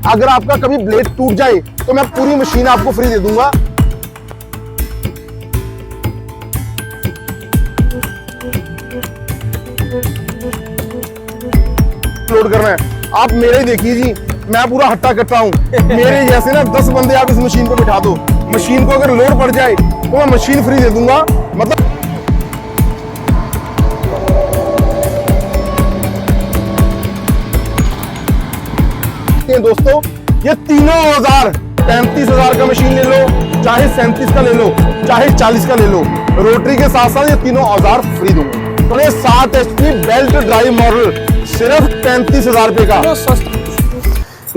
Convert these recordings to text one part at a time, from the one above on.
अगर आपका कभी ब्लेड टूट जाए तो मैं पूरी मशीन आपको फ्री दे दूंगा। लोड करना है आप मेरे ही देखिए जी, मैं पूरा हट्टा कट्टा हूँ। मेरे जैसे ना 10 बंदे आप इस मशीन पे बिठा दो, मशीन को अगर लोड पड़ जाए तो मैं मशीन फ्री दे दूंगा। मतलब दोस्तों ये तीनों औजार 35,000 का मशीन ले लो, चाहे 37 का ले लो, चाहे 40 का ले लो, रोटरी के साथ साथ ये तीनों औजार फ्री दूंगा। तो ये 7 HP बेल्ट ड्राइव मॉडल सिर्फ 35,000 रुपए का।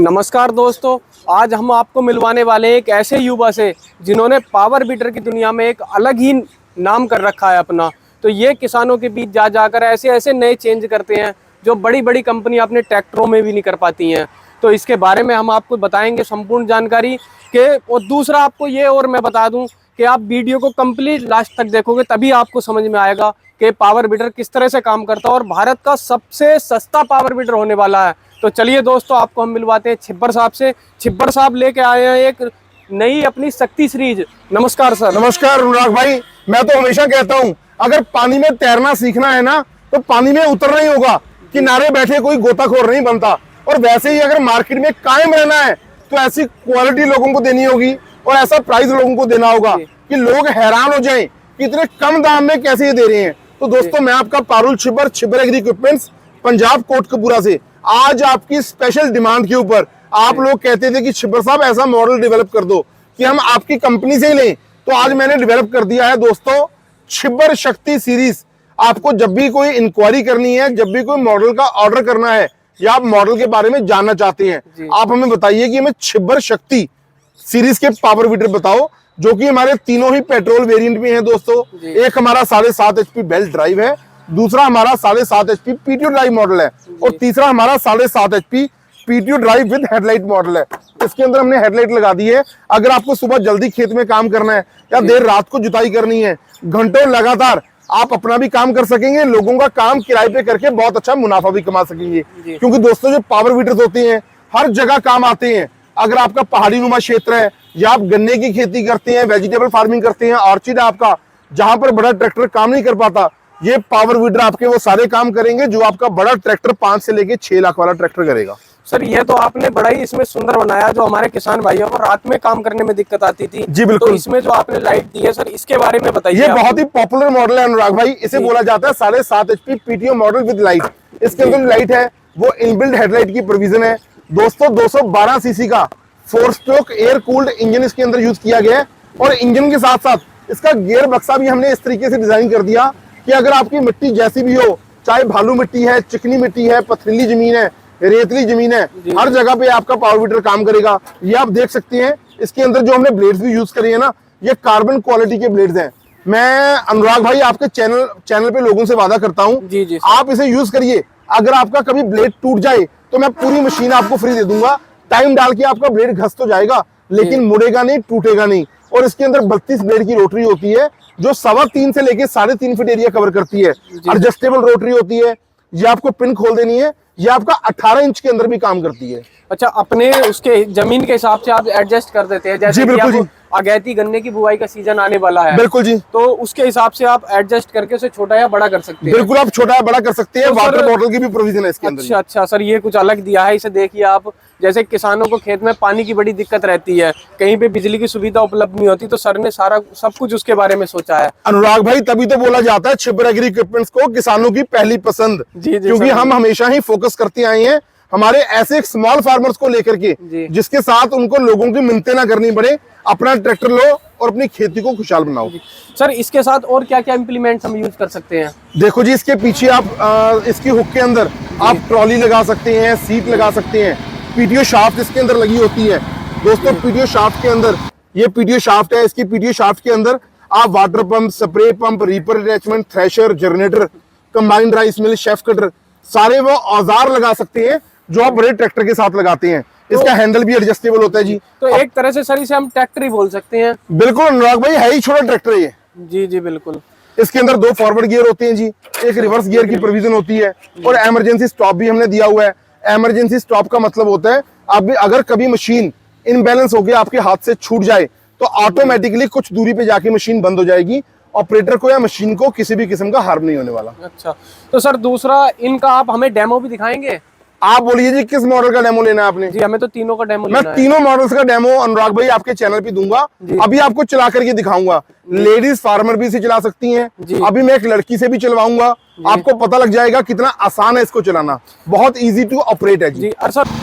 नमस्कार दोस्तों, आज हम आपको मिलवाने वाले एक ऐसे युवा से जिन्होंने पावर बीटर की दुनिया में एक अलग ही नाम कर रखा है अपना। तो ये किसानों के बीच जा जाकर ऐसे ऐसे नए चेंज करते हैं जो बड़ी बड़ी कंपनी अपने ट्रैक्टरों में भी नहीं कर पाती हैं। तो इसके बारे में हम आपको बताएंगे संपूर्ण जानकारी के। और दूसरा आपको ये और मैं बता दूं कि आप वीडियो को कंप्लीट लास्ट तक देखोगे तभी आपको समझ में आएगा कि पावर बीटर किस तरह से काम करता है और भारत का सबसे सस्ता पावर बीटर होने वाला है। तो चलिए दोस्तों, आपको हम मिलवाते हैं छिब्बर साहब से। छिब्बर साहब लेके आए हैं एक नई अपनी शक्ति सीरीज। नमस्कार सर। नमस्कार अनुराग भाई। मैं तो हमेशा कहता हूँ अगर पानी में तैरना सीखना है ना तो पानी में उतरना ही होगा, किनारे बैठे कोई गोताखोर नहीं बनता। और वैसे ही अगर मार्केट में कायम रहना है तो ऐसी क्वालिटी लोगों को देनी होगी और ऐसा प्राइस लोगों को देना होगा कि लोग हैरान हो जाएं कि इतने कम दाम में कैसे ये दे रहे हैं। तो दोस्तों मैं आपका पारुल छिब्बर, छिब्बर एग्री इक्विपमेंट्स, पंजाब कोटकपूरा से आज आपकी स्पेशल डिमांड के ऊपर, आप लोग कहते थे कि छिब्बर साहब ऐसा मॉडल डेवलप कर दो कि हम आपकी कंपनी से ही लें, तो आज मैंने डेवलप कर दिया है दोस्तों छिब्बर शक्ति सीरीज। आपको जब भी कोई इंक्वायरी करनी है, जब भी कोई मॉडल का ऑर्डर करना है या आप मॉडल के बारे में जानना चाहते हैं, आप हमें बताइए कि हमें छिब्बर शक्ति सीरीज के पावर बीटर बताओ, जो कि हमारे तीनों ही पेट्रोल वेरिएंट में है दोस्तों। एक हमारा 7.5 HP बेल्ट ड्राइव है, दूसरा हमारा 7.5 HP पीटीओ ड्राइव मॉडल है और तीसरा हमारा 7.5 HP PTO drive with headlight model है। इसके अंदर हमने हेडलाइट लगा दी है। अगर आपको सुबह जल्दी खेत में काम करना है या देर रात को जुताई करनी है, घंटों लगातार आप अपना भी काम कर सकेंगे, लोगों का काम किराए पे करके बहुत अच्छा मुनाफा भी कमा सकेंगे। क्योंकि दोस्तों जो पावर बीटर्स होते हैं हर जगह काम आते हैं। अगर आपका पहाड़ी नुमा क्षेत्र है या आप गन्ने की खेती करते हैं, वेजिटेबल फार्मिंग करते हैं, ऑर्चिड आपका, जहां पर बड़ा ट्रैक्टर काम नहीं कर पाता, ये पावर बीटर आपके वो सारे काम करेंगे जो आपका बड़ा ट्रैक्टर 5 से लेके 6 लाख वाला ट्रैक्टर करेगा। सर ये तो आपने बड़ा ही इसमें सुंदर बनाया, जो हमारे किसान भाइयों को रात में काम करने में दिक्कत आती थी। जी बिल्कुल। तो इसमें जो आपने लाइट दी है सर, इसके बारे में बताइए। ये बहुत ही पॉपुलर मॉडल है अनुराग भाई। इसे बोला जाता है 7.5 HP PTO model with light. इसके अंदर लाइट है वो इनबिल्ट हेडलाइट की प्रोविजन है दोस्तों। 212 सीसी का 4 स्ट्रोक एयर कूल्ड इंजन इसके अंदर यूज किया गया है और इंजन के साथ साथ इसका गियर बक्सा भी हमने इस तरीके से डिजाइन कर दिया कि अगर आपकी मिट्टी जैसी भी हो, चाहे भालू मिट्टी है, चिकनी मिट्टी है, पथरीली जमीन है, रेतली जमीन है, हर जगह पे आपका पावर बीटर काम करेगा। ये आप देख सकते हैं। इसके अंदर जो हमने ब्लेड्स भी यूज करे हैं ना, ये कार्बन क्वालिटी के ब्लेड्स हैं। मैं अनुराग भाई आपके चैनल पे लोगों से वादा करता हूँ, आप इसे यूज करिए। अगर आपका कभी ब्लेड टूट जाए तो मैं पूरी मशीन आपको फ्री दे दूंगा। टाइम डाल के आपका ब्लेड घस तो जाएगा लेकिन मुड़ेगा नहीं, टूटेगा नहीं। और इसके अंदर 32 ब्लेड की रोटरी होती है जो 3.25 से लेके 3.5 फीट एरिया कवर करती है। एडजस्टेबल रोटरी होती है, ये आपको पिन खोल देनी है। ये आपका 18 इंच के अंदर भी काम करती है। अच्छा, अपने उसके जमीन के हिसाब से आप एडजस्ट कर देते हैं। जैसे बिल्कुल जी। अगैती गन्ने की बुआई का सीजन आने वाला है, बिल्कुल जी, तो उसके हिसाब से आप एडजस्ट करके उसे छोटा या बड़ा कर सकते हैं। बिल्कुल, आप छोटा या बड़ा कर सकते हैं। वाटर बॉटल की भी प्रोविजन है इसके अंदर। अच्छा सर, ये कुछ अलग दिया है। इसे देखिए आप, जैसे किसानों को खेत में पानी की बड़ी दिक्कत रहती है, कहीं पे बिजली की सुविधा उपलब्ध नहीं होती, तो सर ने सारा सब कुछ उसके बारे में सोचा है। अनुराग भाई तभी तो बोला जाता है छिब्बर एग्री इक्विपमेंट्स को किसानों की पहली पसंद। क्योंकि हम हमेशा ही फोकस करते आए हैं हमारे ऐसे एक स्मॉल फार्मर्स को लेकर के, जिसके साथ उनको लोगों की मिन्नतें ना करनी पड़े। अपना ट्रैक्टर लो और अपनी खेती को खुशहाल बनाओ। सर इसके साथ और क्या क्या इंप्लीमेंट्स हम यूज कर सकते हैं? देखो जी, इसके पीछे आप इसकी हुक के अंदर आप ट्रॉली लगा सकते हैं, सीट लगा सकते हैं। पीटीओ शाफ्ट इसके अंदर लगी होती है दोस्तों। पीटीओ शाफ्ट के अंदर, ये पीटीओ शाफ्ट है, इसकी पीटीओ शाफ्ट के अंदर आप water pump, spray pump, reaper attachment, thresher, generator, combined rice mill, chef cutter, सारे वो औजार लगा सकते हैं जो आप बड़े ट्रैक्टर के साथ लगाते हैं। इसका हैंडल भी एडजस्टेबल होता है जी। तो एक तरह से सर इसे हम ट्रैक्टर ही बोल सकते हैं। बिल्कुल अनुराग भाई, है ही छोटा ट्रैक्टर ये। जी बिल्कुल। इसके अंदर 2 फॉरवर्ड गियर होते हैं जी, एक रिवर्स गियर की प्रोविजन होती है और इमरजेंसी स्टॉप भी हमने दिया हुआ है। इमरजेंसी स्टॉप का मतलब होता है आप भी अगर कभी मशीन इनबैलेंस होकर आपके हाथ से छूट जाए तो ऑटोमेटिकली कुछ दूरी पे जाके मशीन बंद हो जाएगी, ऑपरेटर को या मशीन को किसी भी किस्म का हार्म नहीं होने वाला। अच्छा, तो सर दूसरा इनका आप हमें डेमो भी दिखाएंगे? आप बोलिए जी किस मॉडल का डेमो लेना है आपने? जी हमें तो तीनों का डेमो मैं लेना है। तीनों मॉडल्स का डेमो अनुराग भाई आपके चैनल पे दूंगा। अभी आपको चला करके दिखाऊंगा। लेडीज फार्मर भी इसे चला सकती हैं, अभी मैं एक लड़की से भी चलवाऊंगा, आपको पता लग जाएगा कितना आसान है इसको चलाना, बहुत इजी टू ऑपरेट है जी। और सर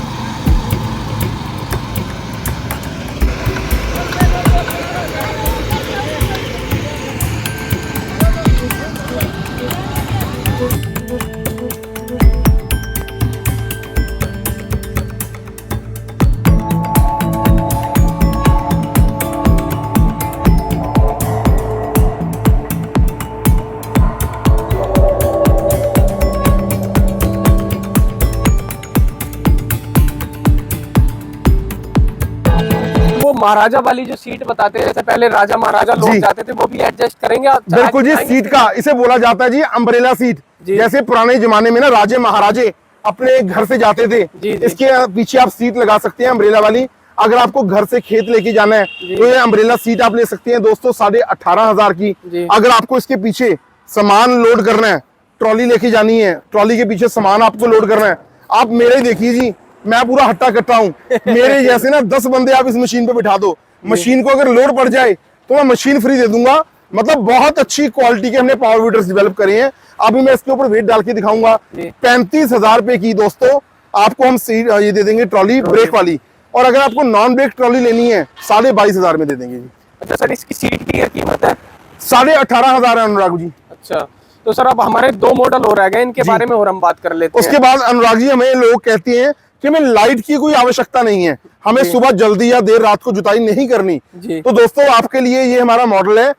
महाराजा वाली जो सीट बताते हैं, पहले राजा महाराजा लोग जाते थे, वो भी एडजस्ट करेंगे आप? बिल्कुल जी, सीट का इसे बोला जाता है जी अम्ब्रेला सीट। जैसे पुराने जमाने में ना राजे महाराजे अपने घर से जाते थे, इसके पीछे आप सीट लगा सकते हैं अम्ब्रेला वाली। अगर आपको घर से खेत लेके जाना है तो ये अम्ब्रेला सीट आप ले सकते हैं दोस्तों 18,500 की। अगर आपको इसके पीछे सामान लोड करना है, ट्रॉली लेके जानी है, ट्रॉली के पीछे सामान आपको लोड करना है, आप मेरे ही देखिए जी, मैं पूरा हट्टा कट्टा हूँ, मेरे जैसे ना 10 बंदे आप इस मशीन पे बिठा दो, मशीन को अगर लोड पड़ जाए तो मैं मशीन फ्री दे दूंगा। मतलब बहुत अच्छी क्वालिटी के हमने पावर वीडर्स डेवलप करे हैं। अभी मैं इसके ऊपर वेट डाल के दिखाऊंगा। 35,000 रुपए की दोस्तों आपको हम ये दे देंगे ट्रॉली ब्रेक वाली, और अगर आपको नॉन ब्रेक ट्रॉली लेनी है 22,500 में दे देंगे जी। अच्छा सर, इसकी सीट की कीमत है 18,500 है अनुराग जी। अच्छा, तो सर अब हमारे 2 मॉडल हो रह गए, इनके बारे में और हम बात कर लेते हैं। उसके बाद अनुराग जी हमें लोग कहते हैं कि हमें लाइट की कोई आवश्यकता नहीं है, हमें सुबह जल्दी या देर रात को जुताई नहीं करनी। तो दोस्तों आपके लिए ये हमारा मॉडल है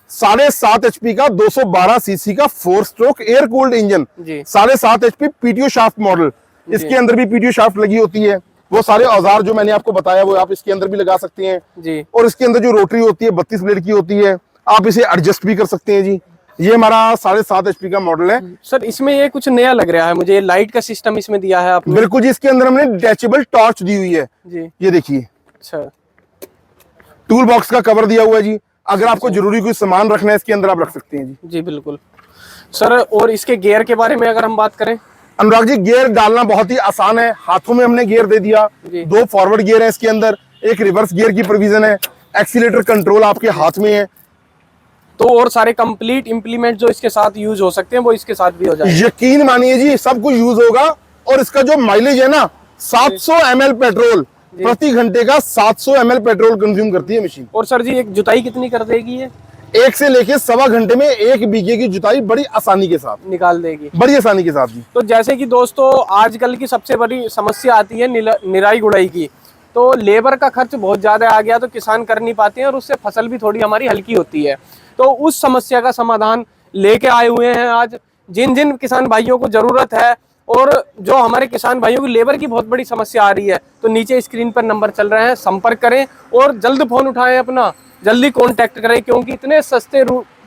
7.5 HP का 212 सीसी का 4 stroke air cooled engine, 7.5 HP PTO shaft model. इसके अंदर भी पीटीओ शाफ्ट लगी होती है, वो सारे औजार जो मैंने आपको बताया वो आप इसके अंदर भी लगा सकते हैं। और इसके अंदर जो रोटरी होती है 32 ब्लेड की होती है, आप इसे एडजस्ट भी कर सकते हैं जी। ये हमारा 7.5 HP का मॉडल है। सर इसमें ये कुछ नया लग रहा है मुझे, लाइट का सिस्टम इसमें दिया है आपने? बिल्कुल जी, इसके अंदर हमने डिटैचेबल टॉर्च दी हुई है जी, ये देखिए। अच्छा, टूल बॉक्स का कवर दिया हुआ है जी, अगर आपको जरूरी कोई सामान रखना है इसके अंदर आप रख सकते हैं जी। जी बिल्कुल सर। और इसके गियर के बारे में अगर हम बात करें? अनुराग जी गियर डालना बहुत ही आसान है, हाथों में हमने गियर दे दिया। 2 फॉरवर्ड गियर है इसके अंदर, एक रिवर्स गियर की प्रोविजन है, एक्सीलेटर कंट्रोल आपके हाथ में है। तो और सारे कंप्लीट इंप्लीमेंट जो इसके साथ यूज हो सकते हैं वो इसके साथ भी हो जाए। यकीन मानिए जी सब कुछ यूज होगा। और इसका जो माइलेज है ना 700 ml पेट्रोल प्रति घंटे का, 700 ml पेट्रोल कंज्यूम करती है मशीन। और सर जी एक जुताई कितनी कर देगी ये? 1 से लेके 1.25 घंटे में 1 बीघे की जुताई बड़ी आसानी के साथ निकाल देगी, बड़ी आसानी के साथ जी। तो जैसे कि दोस्तों आजकल की सबसे बड़ी समस्या आती है निराई गुड़ाई की, तो लेबर का खर्च बहुत ज्यादा आ गया तो किसान कर नहीं पाते हैं और उससे फसल भी थोड़ी हमारी हल्की होती है। तो उस समस्या का समाधान लेके आए हुए हैं आज। जिन जिन किसान भाइयों को जरूरत है और जो हमारे किसान भाइयों की लेबर की बहुत बड़ी समस्या आ रही है, तो नीचे स्क्रीन पर नंबर चल रहे हैं, संपर्क करें और जल्द फोन उठाएं, अपना जल्दी कांटेक्ट करें, क्योंकि इतने सस्ते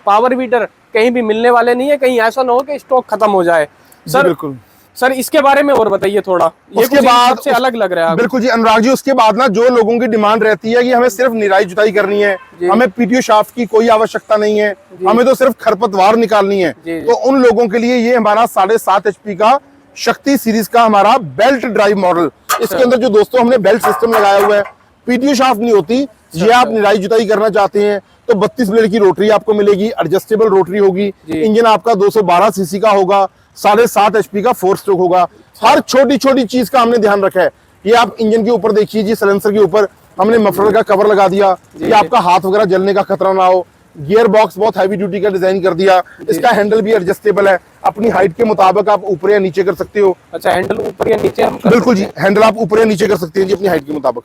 पावर वीडर कहीं भी मिलने वाले नहीं है। कहीं ऐसा ना हो कि स्टॉक खत्म हो जाए। सर बिल्कुल सर इसके बारे में और बताइए थोड़ा, ये उसके बाद से अलग लग रहा है। बिल्कुल जी अनुराग जी, उसके बाद ना जो लोगों की डिमांड रहती है कि हमें सिर्फ निराई जुताई करनी है, हमें पीटीओ शाफ्ट की कोई आवश्यकता नहीं है, हमें तो सिर्फ खरपतवार निकालनी है, तो उन लोगों के लिए ये हमारा 7.5 HP का शक्ति सीरीज का हमारा बेल्ट ड्राइव मॉडल। इसके अंदर जो दोस्तों हमने बेल्ट सिस्टम लगाया हुआ है, पीटीओ शाफ्ट नहीं होती। ये आप निराई जुताई करना चाहते हैं तो 32 ब्लेड की रोटरी आपको मिलेगी, एडजस्टेबल रोटरी होगी, इंजन आपका 212 सीसी का होगा, 7.5 HP का 4 स्ट्रोक होगा। हर छोटी छोटी चीज का हमने ध्यान रखा है। ये आप इंजन के ऊपर देखिए जी, साइलेंसर के ऊपर हमने मफलर का कवर लगा दिया कि आपका हाथ वगैरह जलने का खतरा ना हो। गियर बॉक्स बहुत हैवी ड्यूटी का डिजाइन कर दिया। इसका हैंडल भी एडजस्टेबल है, अपनी हाइट के मुताबिक आप ऊपर या नीचे कर सकते हो। अच्छा, हैंडल ऊपर या नीचे? बिल्कुल जी, हैंडल आप ऊपर या नीचे कर सकते हैं जी अपनी हाइट के मुताबिक।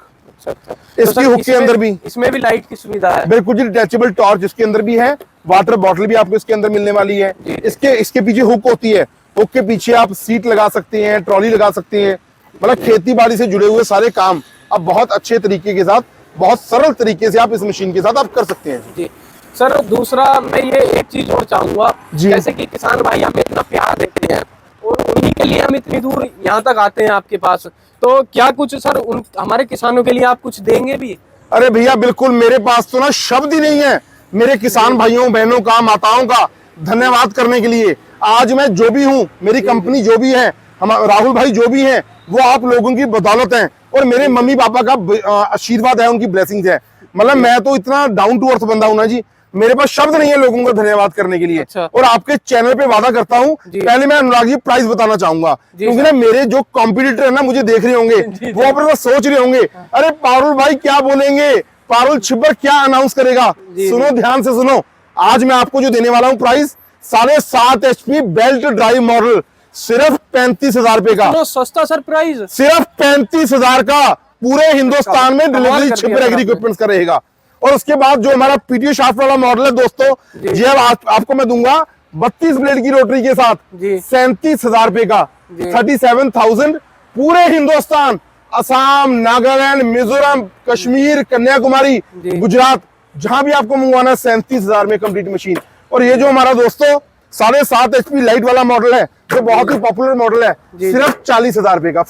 इसकी हुक के अंदर भी इसमें भी लाइट की सुविधा है। बिल्कुल जी, डिटैचेबल टॉर्च इसके अंदर भी है, वाटर बॉटल भी आपको इसके अंदर मिलने वाली है। इसके पीछे हुक होती है, हुक के पीछे आप सीट लगा सकते हैं, ट्रॉली लगा सकते हैं। मतलब खेती बाड़ी से जुड़े हुए सारे काम अब बहुत अच्छे तरीके के साथ, बहुत सरल तरीके से आप इस मशीन के साथ आप कर सकते हैं जी। सर दूसरा मैं ये एक चीज और चाहूंगा, जैसे कि किसान भाई हमें इतना प्यार देते हैं और उन्हीं के लिए हम इतनी दूर यहाँ तक आते हैं आपके पास। तो क्या कुछ सर हमारे किसानों के लिए आप कुछ देंगे भी? अरे भैया बिल्कुल, मेरे पास तो ना शब्द ही नहीं है मेरे किसान भाइयों बहनों का, माताओं का धन्यवाद करने के लिए। आज मैं जो भी हूँ, मेरी कंपनी जो भी है, हम राहुल भाई जो भी हैं, वो आप लोगों की बदौलत है और मेरे मम्मी पापा का आशीर्वाद है, उनकी ब्लेसिंग्स है। मतलब मैं तो इतना डाउन टू अर्थ बंदा हूं ना जी, मेरे पास शब्द नहीं है लोगों को धन्यवाद करने के लिए। अच्छा। और आपके चैनल पे वादा करता हूँ, पहले मैं अनुराग जी प्राइस बताना चाहूंगा, क्योंकि ना मेरे जो कॉम्पिटिटर है ना मुझे देख रहे होंगे, वो अपना सोच रहे होंगे, अरे पारुल भाई क्या बोलेंगे, पारुल छिब्बर क्या अनाउंस करेगा। सुनो, ध्यान से सुनो, आज मैं आपको जो देने वाला हूँ price 7.5 HP belt drive model, सिर्फ 35,000 रुपए का। सस्ता सर प्राइस, सिर्फ 35,000 का, पूरे हिंदुस्तान में डिलीवरी छिब्बर एग्री इक्विपमेंट्स का रहेगा। और उसके बाद जो हमारा पीटीओ शाफ्ट वाला मॉडल है दोस्तों, ये आपको मैं दूंगा 32 ब्लेड की रोटरी के साथ 37,000 रुपए का, 37,000। पूरे हिंदुस्तान, असम, नागालैंड, मिजोरम, कश्मीर, कन्याकुमारी, गुजरात, जहां भी आपको मंगवाना है 37,000 में कंप्लीट मशीन। और ये जो हमारा दोस्तों 7.5 HP लाइट वाला मॉडल है, जो बहुत ही पॉपुलर मॉडल है, सिर्फ 40,000 रुपए का।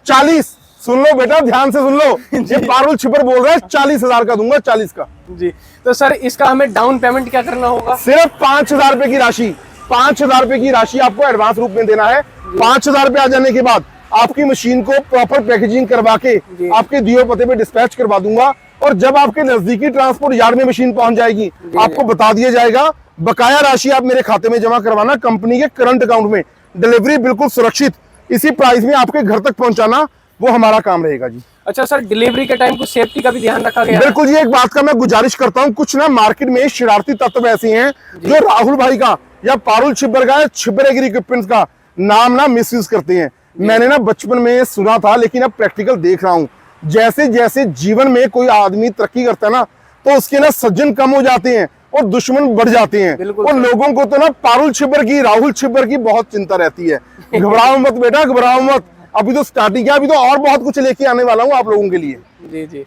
40 सुन लो बेटा, ध्यान से सुन लो, ये पारुल छिब्बर बोल रहा है 40,000 का दूंगा, 40 का जी। तो सर इसका हमें डाउन पेमेंट क्या करना होगा? सिर्फ 5,000 रुपए की राशि, 5,000 रुपए की राशि आपको एडवांस रूप में देना है। 5,000 रुपए आ जाने के बाद आपकी मशीन को प्रॉपर पैकेजिंग करवा के आपके दिए पते पे डिस्पैच करवा दूंगा। और जब आपके नजदीकी ट्रांसपोर्ट यार्ड में मशीन पहुंच जाएगी, आपको बता दिया जाएगा, बकाया राशि आप मेरे खाते में जमा करवाना, कंपनी के करंट अकाउंट में। डिलीवरी बिल्कुल सुरक्षित, इसी प्राइस में आपके घर तक पहुंचाना, वो हमारा काम रहेगा जी। अच्छा सर, डिलीवरी के टाइम कुछ सेफ्टी का भी ध्यान रखा गया? बिल्कुल जी। एक बात का मैं गुजारिश करता हूँ, कुछ ना मार्केट में शरारती तत्व ऐसे हैं जो राहुल भाई का या पारुल छिब्बर का, छिब्बर एग्री इक्विपमेंट्स का नाम ना मिसयूज करते हैं। मैंने ना बचपन में सुना था, लेकिन अब प्रैक्टिकल देख रहा हूँ। जैसे जैसे जीवन में कोई आदमी तरक्की करता है ना, तो उसके ना सज्जन कम हो जाते हैं और दुश्मन बढ़ जाते हैं। और लोगों को तो ना पारुल छिब्बर की, राहुल छिब्बर की बहुत चिंता रहती है। घबराओ मत बेटा, घबराओ मत, अभी तो स्टार्टिंग है, अभी तो और बहुत कुछ लेके आने वाला हूँ आप लोगों के लिए। जी जी।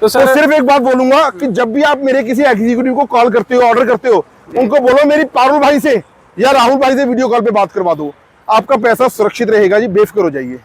तो सर सिर्फ एक बात बोलूंगा कि जब भी आप मेरे किसी एग्जीक्यूटिव को कॉल करते हो, ऑर्डर करते हो, उनको बोलो मेरी पारुल भाई से या राहुल भाई से वीडियो कॉल पे बात करवा दो, आपका पैसा सुरक्षित रहेगा जी, बेफिक्र हो जाइए।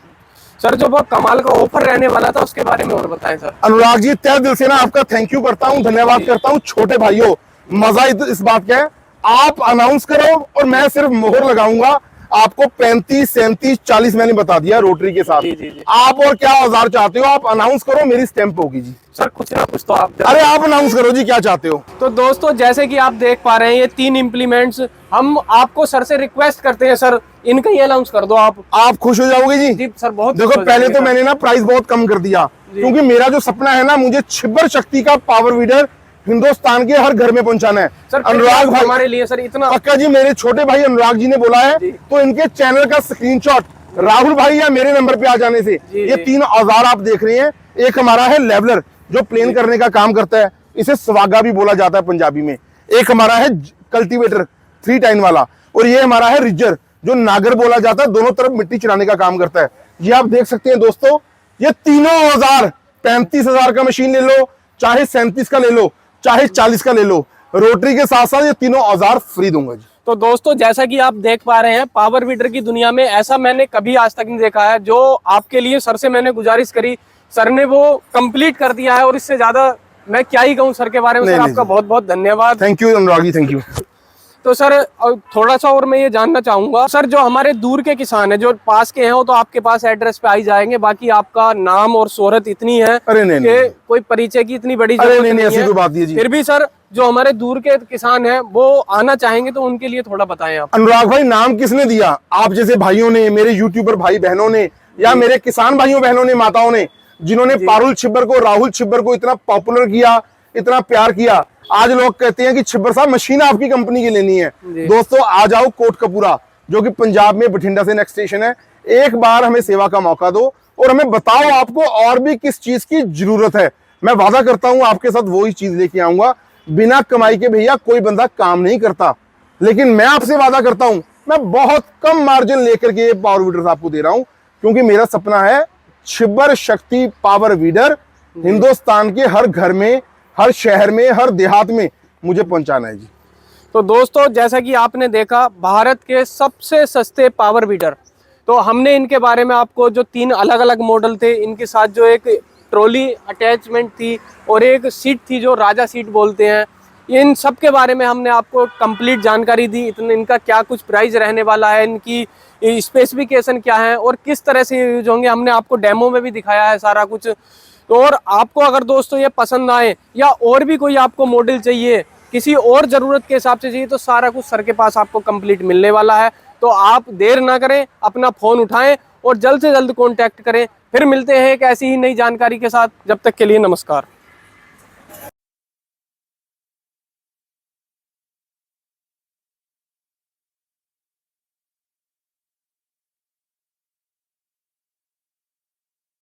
सर जो बहुत कमाल का ऑफर रहने वाला था, उसके बारे में और बताएं सर। अनुराग जी, तहे दिल से ना आपका थैंक यू करता हूँ, धन्यवाद करता हूँ। छोटे भाइयों, मजा इस बात का है, आप अनाउंस करो और मैं सिर्फ मोहर लगाऊंगा। आपको 35, 37, 40 मैंने बता दिया रोटरी के साथ। जी। आप और क्या औजार चाहते हो, आप अनाउंस करो, मेरी स्टैंप होगी जी। सर कुछ ना कुछ तो आप, अरे आप अनाउंस करो जी, क्या चाहते हो। तो दोस्तों जैसे कि आप देख पा रहे हैं, ये 3 इम्प्लीमेंट्स हम आपको सर से रिक्वेस्ट करते हैं, सर इनका ही अनाउंस कर दो आप खुश हो जाओगे जी। जी सर, बहुत देखो, पहले तो मैंने ना प्राइस बहुत कम कर दिया, क्योंकि मेरा जो सपना है ना, मुझे छिब्बर शक्ति का पावर वीडर हिंदुस्तान के हर घर में पहुंचाना है। सर अनुराग भाई हमारे लिए सर इतना पक्का जी, मेरे छोटे भाई अनुराग जी ने बोला है, तो इनके चैनल का स्क्रीनशॉट राहुल भाई या मेरे नंबर पे आ जाने से ये 3 औजार आप देख रहे हैं। एक हमारा है लेवलर, जो प्लेन करने का काम करता है, इसे स्वागा भी बोला जाता है पंजाबी में। एक हमारा है कल्टीवेटर 3 टाइन वाला, और ये हमारा है रिजर, जो नागर बोला जाता है, दोनों तरफ मिट्टी चढ़ाने का काम करता है। ये आप देख सकते हैं दोस्तों, ये तीनों औजार 35,000 का मशीन ले लो, चाहे 37 का ले लो, चाहे 40 का ले लो, रोटरी के साथ साथ ये तीनों औजार फ्री दूंगा जी। तो दोस्तों जैसा कि आप देख पा रहे हैं, पावर वीडर की दुनिया में ऐसा मैंने कभी आज तक नहीं देखा है। जो आपके लिए सर से मैंने गुजारिश करी, सर ने वो कंप्लीट कर दिया है, और इससे ज्यादा मैं क्या ही कहूँ सर के बारे में। सर आपका बहुत बहुत धन्यवाद। Thank you Anurag ji, thank you. तो सर थोड़ा सा और मैं ये जानना चाहूंगा सर, जो हमारे दूर के किसान हैं, जो पास के हैं, वो तो आपके पास एड्रेस पे आ ही जाएंगे, बाकी आपका नाम और शोहरत इतनी है कि कोई परिचय की इतनी बड़ी जरूरत नहीं है। कोई बात नहीं जी। फिर भी सर जो हमारे दूर के किसान हैं वो आना चाहेंगे, तो उनके लिए थोड़ा बताएं आप। अनुराग भाई, नाम किसने दिया? आप जैसे भाइयों ने, मेरे यूट्यूबर भाई बहनों ने, या मेरे किसान भाइयों बहनों ने, माताओं ने, जिन्होंने पारुल छिब्बर को, राहुल छिब्बर को इतना पॉपुलर किया, इतना प्यार किया। आज लोग कहते हैं कि छिब्बर साहब मशीन आपकी कंपनी की लेनी है। दोस्तों आ जाओ कोटकपूरा, जो कि पंजाब में बठिंडा से नेक्स्ट स्टेशन है। एक बार हमें सेवा का मौका दो और हमें बताओ आपको और भी किस चीज की जरूरत है। मैं वादा करता हूं आपके साथ वही चीज लेके आऊंगा। बिना कमाई के भैया कोई बंदा काम नहीं करता, लेकिन मैं आपसे वादा करता हूं, मैं बहुत कम मार्जिन लेकर के पावर वीडर आपको दे रहा हूं, क्योंकि मेरा सपना है छिब्बर शक्ति पावर वीडर हिंदुस्तान के हर घर में, हर शहर में, हर देहात में मुझे पहुंचाना है जी। तो दोस्तों जैसा कि आपने देखा भारत के सबसे सस्ते पावर बीटर, तो हमने इनके बारे में आपको जो 3 अलग अलग मॉडल थे, इनके साथ जो एक ट्रॉली अटैचमेंट थी और एक सीट थी जो राजा सीट बोलते हैं, इन सब के बारे में हमने आपको कंप्लीट जानकारी दी। इतने इनका क्या कुछ प्राइस रहने वाला है, इनकी स्पेसिफिकेशन क्या है और किस तरह से यूज होंगे, हमने आपको डेमो में भी दिखाया है सारा कुछ। तो और आपको अगर दोस्तों ये पसंद आए या और भी कोई आपको मॉडल चाहिए, किसी और ज़रूरत के हिसाब से चाहिए, तो सारा कुछ सर के पास आपको कंप्लीट मिलने वाला है। तो आप देर ना करें, अपना फ़ोन उठाएं और जल्द से जल्द कॉन्टैक्ट करें। फिर मिलते हैं एक ऐसी ही नई जानकारी के साथ। जब तक के लिए नमस्कार।